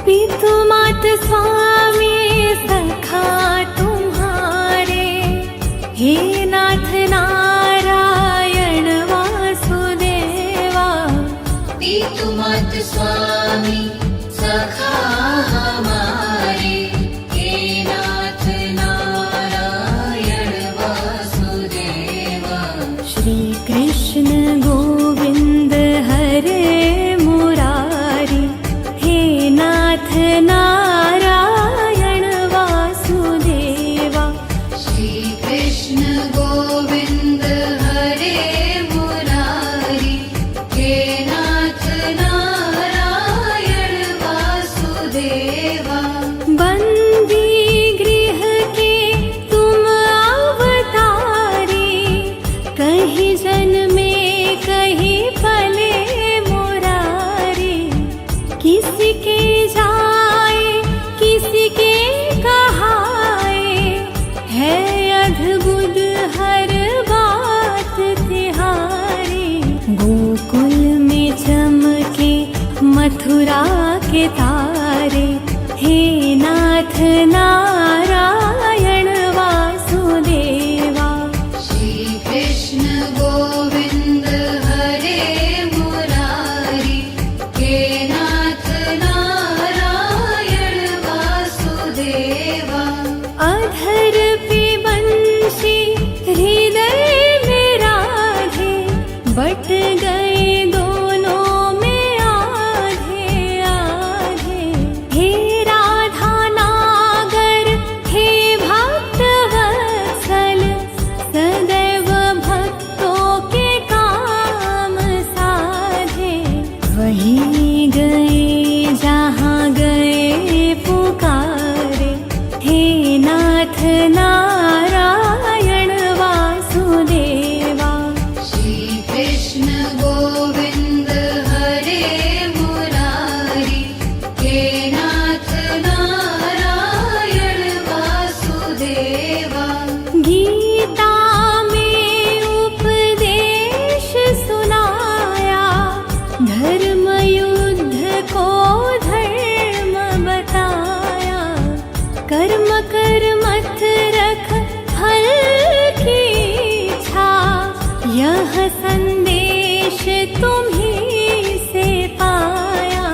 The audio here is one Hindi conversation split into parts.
पितु मात स्वामी सखा तुम्हारे, हे नाथ नारायण वासुदेवा। पितु मात स्वामी सखा हमारे, हे नाथ नारायण वासुदेवा। श्री कृष्ण गोविंद हरे मुरारी, हे नाथ नारायण वासुदेवा। श्री कृष्ण गोविंद हरे मुरारी, हे नाथ नारायण वासुदेवा। बंदी गृह के तुम अवतारी, कहीं जन्मे कहीं पले मुरारी। किसी के जाए किसी के कहाए, है अद्भुत हर बात तिहारी। गोकुल में चमके मथुरा के तारे, हे नाथ नारायण वासुदेवा। श्री कृष्ण गोविंद हरे मुरारी, हे नाथ नारायण वासुदेवा। अधर पे बंशी हृदय में राधे, बट गए दोनों में आधे आधे। हे राधा नागर, हे भक्त वत्सल, सदैव भक्तों के काम साधे। वहीं गए जहाँ गए पुकारे, हे नाथ नारायण वासुदेवा। श्री कृष्ण गोविंद हरे मुरारी, हे नाथ नारायण वासुदेवा। गीता में उपदेश सुनाया, धर्म युद्ध को धर्म बताया। कर्म कर मत रख फल की इच्छा, यह संदेश तुम्हीं से पाया।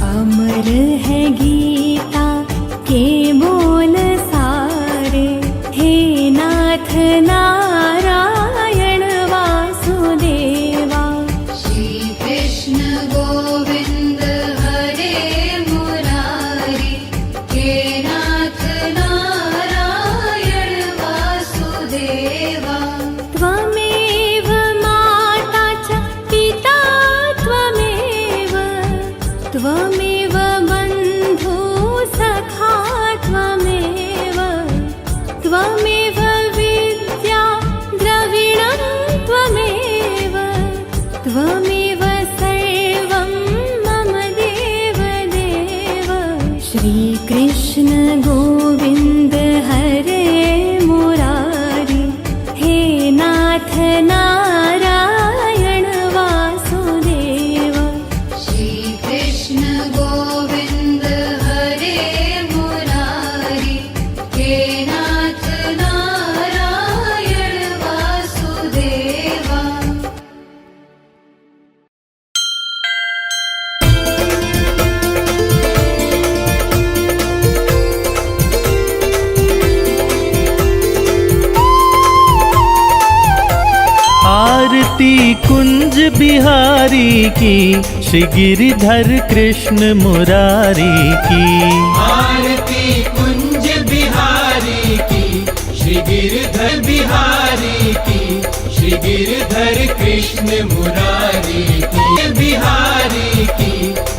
अमर है गीता के बोल सारे, हे नाथ नारायण वासुदेवा। श्री कृष्ण गोविंद हरे मुरारी, हे नाथ नारायण वासुदेवा। त्वमेव माता च पिता त्वमेव, त्वमेव बन्धु सखा त्वमेव, त्वमेव विद्या द्रविणं त्वमेव, त्वमेव सर्वं मम देव देव। श्री कृष्ण गोविंद हरे मुरारी, हे नाथ नारायण वासुदेवा। श्री कृष्ण गोविंद हरे मुरारी, हे नाथ नारायण वासुदेवा। आरती कुंज बिहारी की, श्री गिरिधर कृष्ण मुरारी की। आरती कुंज बिहारी की, श्री गिरधर बिहारी की, श्री गिरधर कृष्ण मुरारी की। बिहारी की,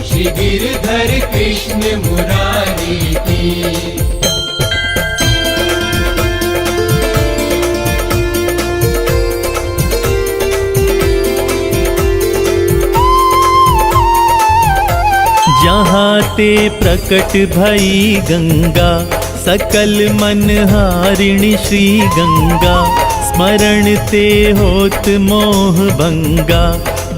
श्री गिरधर कृष्ण मुरारी की। जहाँ ते प्रकट भई गंगा, सकल मनहारिणी श्री गंगा। स्मरण ते होत मोह भंगा,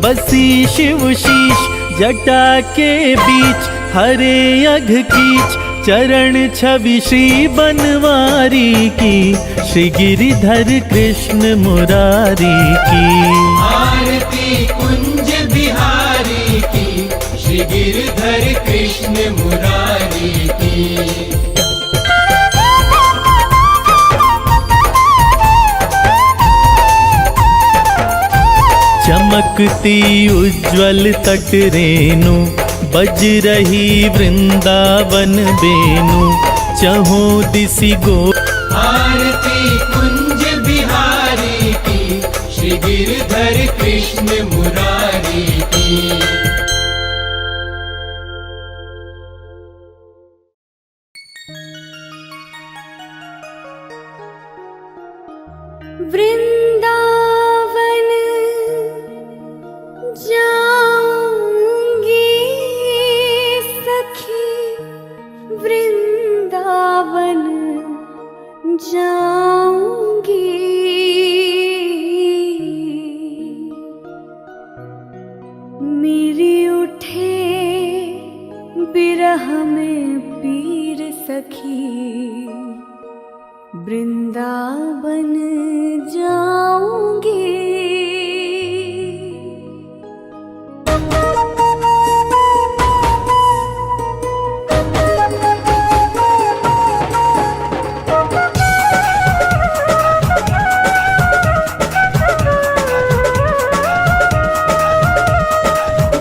बसी शिव शीश जटा के बीच। हरे अघ कीच चरण छवि श्री बनवारी की, श्री गिरिधर कृष्ण मुरारी की। आरती कुंज बिहारी की, श्री गिरधर कृष्ण मुरारी की। चमकती उज्ज्वल तट रेणु, बज रही वृंदावन बेनु, चहों दिसि गो। आरती कुंज बिहारी की, श्री गिरधर कृष्ण मुरारी की। वृंदावन जाऊंगी सखी, वृंदावन जाऊंगी। मेरी उठे बिरह में पीर सखी, वृंदावन जाऊंगी।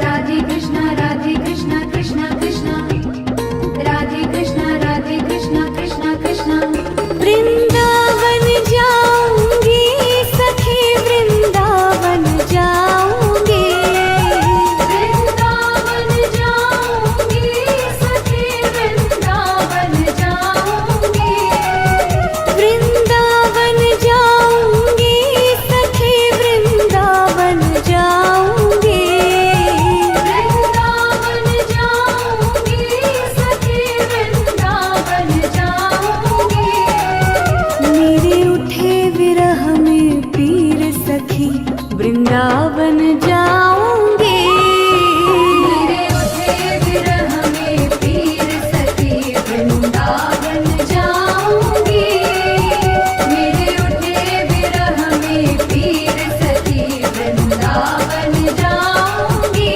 राधे कृष्णा कृष्णा कृष्णा, राधे कृष्णा कृष्णा कृष्णा। वृंदावन जाऊंगी सखी, वृंदावन जाऊंगी। वृंदावन जाऊंगी सखी, वृंदावन जाऊंगी। वृंदावन जाऊंगी सखी, वृंदावन जाऊंगी। वृंदावन जाऊंगी सखी, वृंदावन जाऊंगी। मेरे उठे विरह में पीर सखी, वृंदावन जाऊंगी। मेरे उठे विरह में पीर सखी, वृंदावन जाऊंगी। मेरे उठे विरह में पीर सखी, वृंदावन जाऊंगी।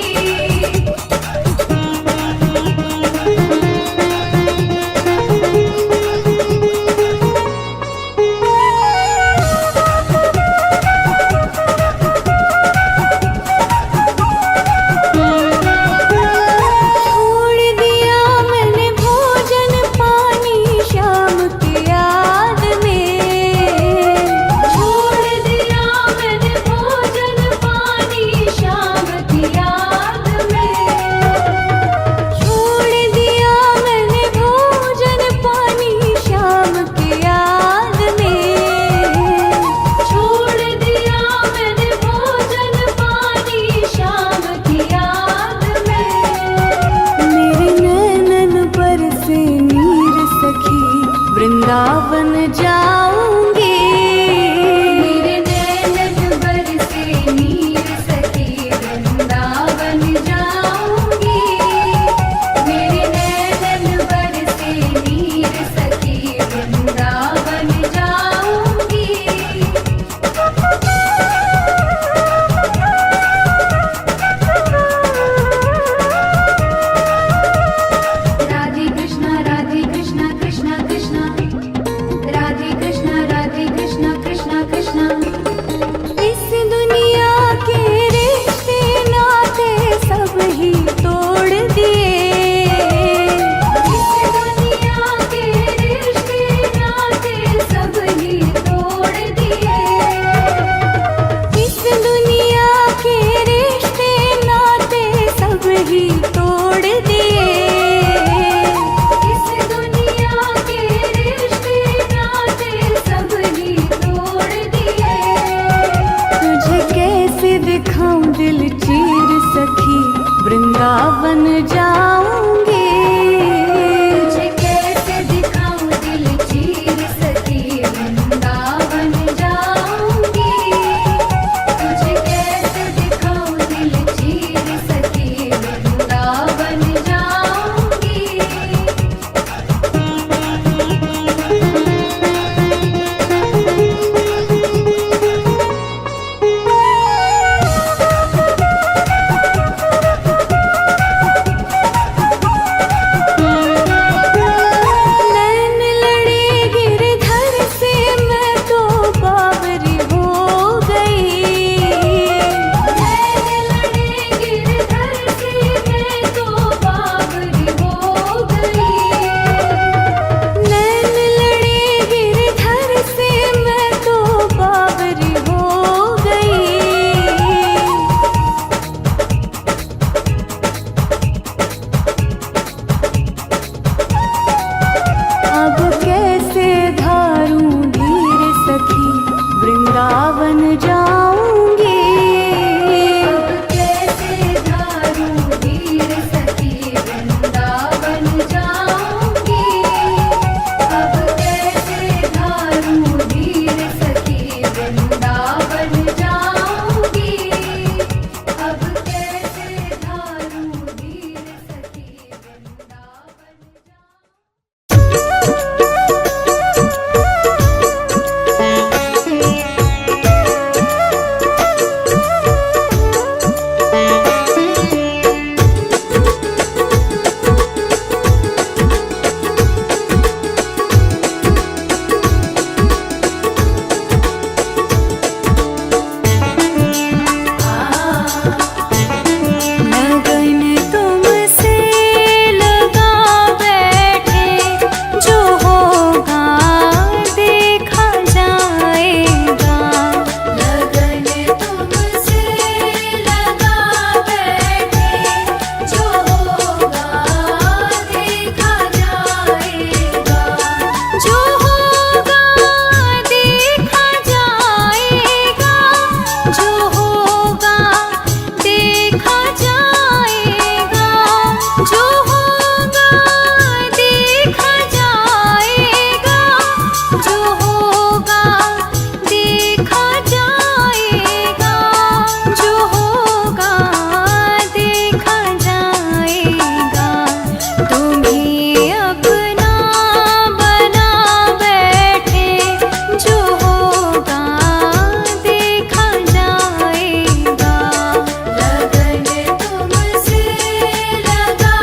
छोड़ दिया मैंने भोजन पानी शाम की याद में। छोड़ दिया मैंने भोजन पानी शाम की याद में। छोड़ दिया मैंने भोजन पानी शाम की याद में। छोड़ दिया मैंने भोजन पानी शाम की याद में। मेरे नैनन पर से नीर सखी, वृंदावन जाऊंगी। मेरे नैनन बरसे नीर सखी, वृंदावन जाऊंगी। मेरे नैनन बरसे नीर सखी, वृंदावन जाऊंगी। राधे कृष्णा कृष्णा कृष्णा, राधे कृष्णा कृष्णा कृष्णा। इस दुनिया के रिश्ते नाते सब ही तोड़ दिए। इस दुनिया के रिश्ते नाते सब ही तोड़ दिए। इस दुनिया के रिश्ते नाते सब ही तोड़ दिए। इस दुनिया के रिश्ते नाते सब ही तोड़ दिए। तुझे कैसे दिखाऊं दिल चीर सखी, वृंदावन जाऊंगी। तुझे कैसे दिखाऊं दिल चीर सखी, वृंदावन जाऊंगी। तुझे कैसे दिखाऊं दिल चीर सखी, वृंदावन जाऊंगी। जो होगा देखा जाएगा, जो होगा देखा जाएगा, जो होगा देखा जाएगा। तुम्हें अपना बना बैठे, जो होगा देखा जाएगा। लगन तुमसे लगा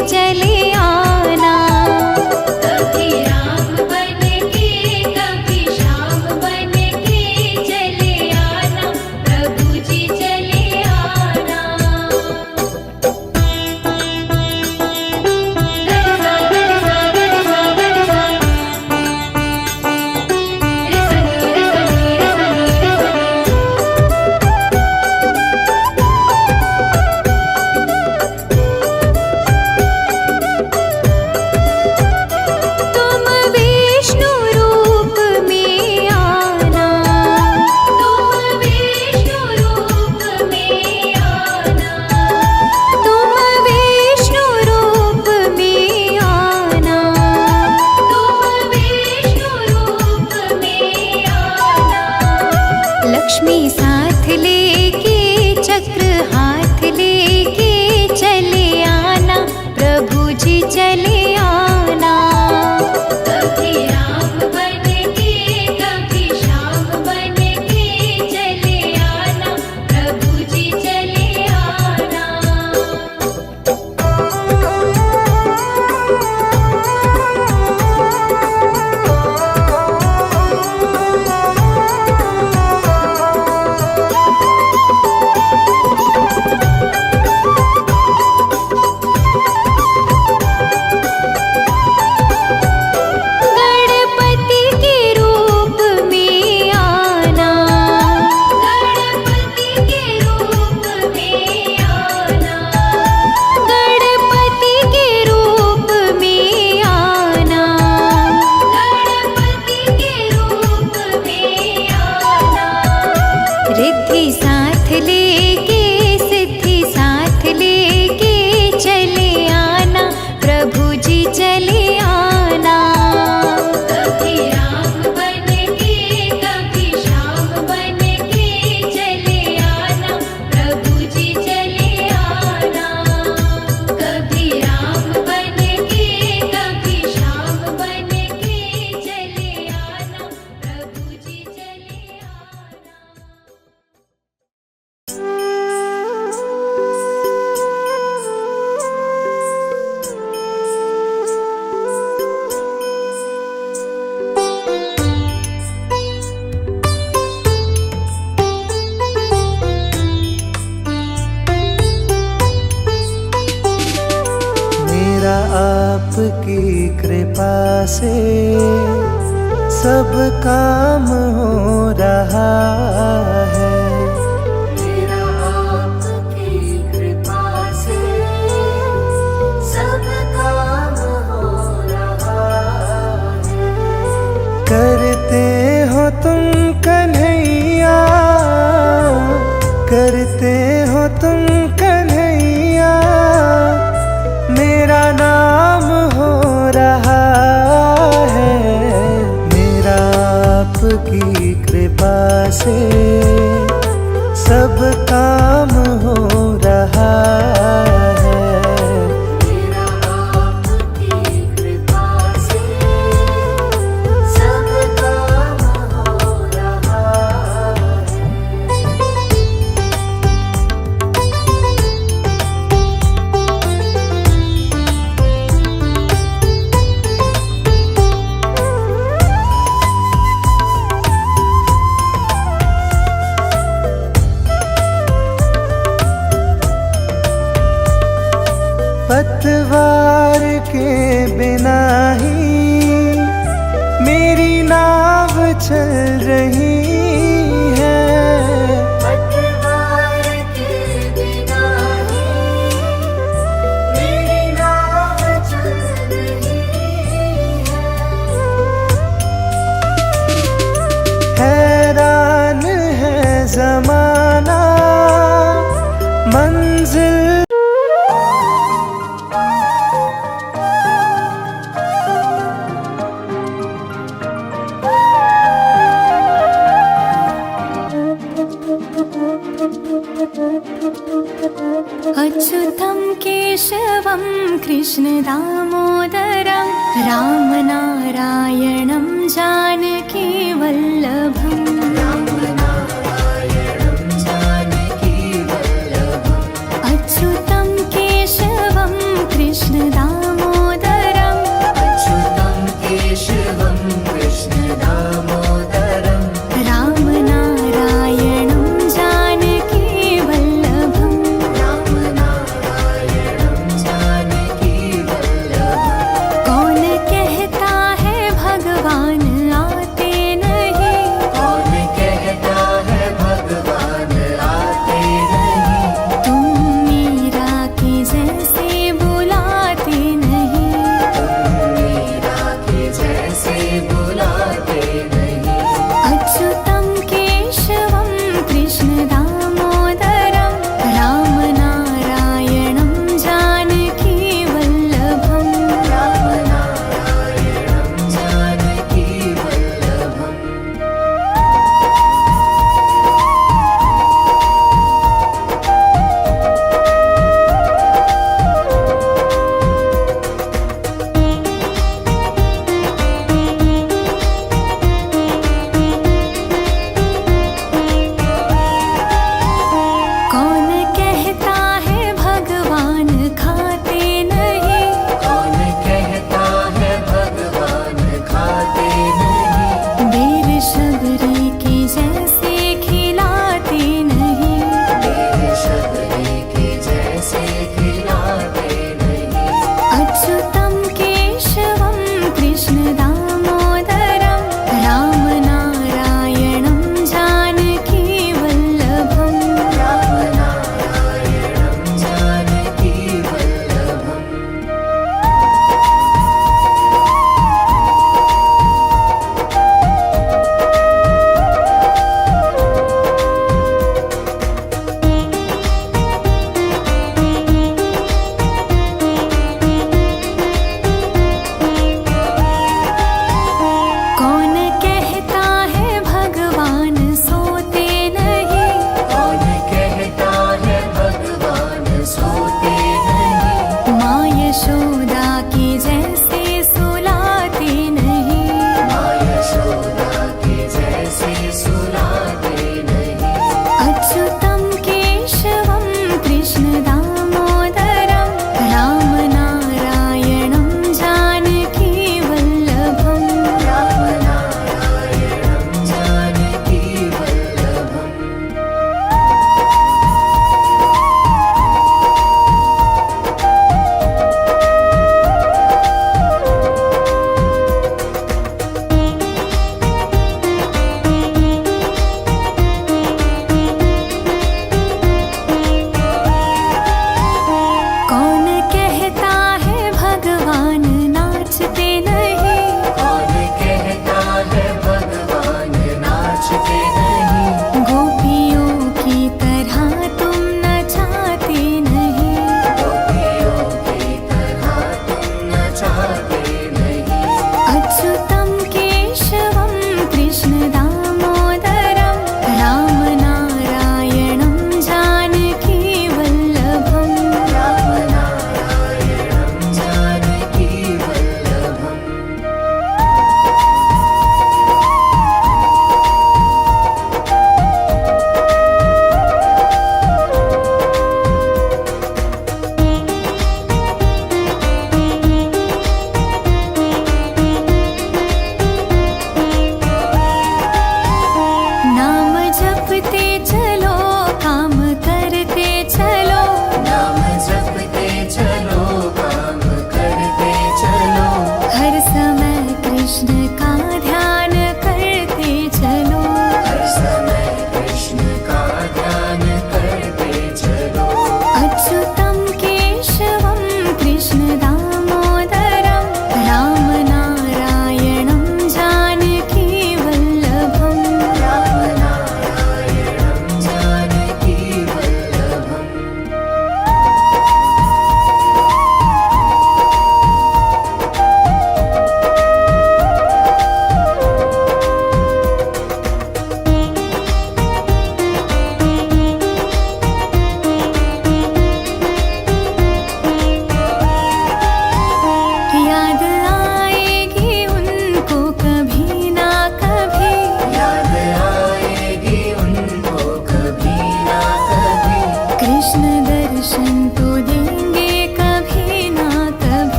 चले आना। कभी राम बन के कभी श्याम बन के चले आना, प्रभु जी चले आना। तुम विष्णु रूप में आना, तुम विष्णु रूप में आना, तुम विष्णु रूप में आना, तुम विष्णु रूप में आना। लक्ष्मी साथ लेके चक्र हाथ लेके चले आना, प्रभु जी चले आना। कभी राम बन के कभी श्याम बन के चले आना, प्रभु जी चले आना। गणपति के रूप में आना, गणपति के रूप में आना, गणपति के रूप में आना, गणपति के रूप में आना। रिद्धि साथ लेके सिद्धि साथ लेके चले आना, प्रभु जी चले आना। कभी राम बन के कभी श्याम बन के चले आना, प्रभु जी चले आना। कभी राम बन के कभी श्याम बन के चले आना, प्रभु जी चले आना। मेरा आपकी कृपा से सब काम हो रहा है। मेरा आपकी कृपा से सब काम हो रहा है। करते हो तुम कन्हैया, करते हो तुम कन्हैया, मेरा नाम हो रहा है। मेरा आपकी कृपा से सब काम हो रहा है। मेरा आपकी कृपा से सब काम हो रहा है। पतवार के बिना ही मेरी नाव चल रही है। पतवार के बिना ही मेरी नाव चल रही है। हैरान है जमाना मंजिल अच्युतं केशवं कृष्णदामोदरं रामनारायणं जानकी वल्लभम्।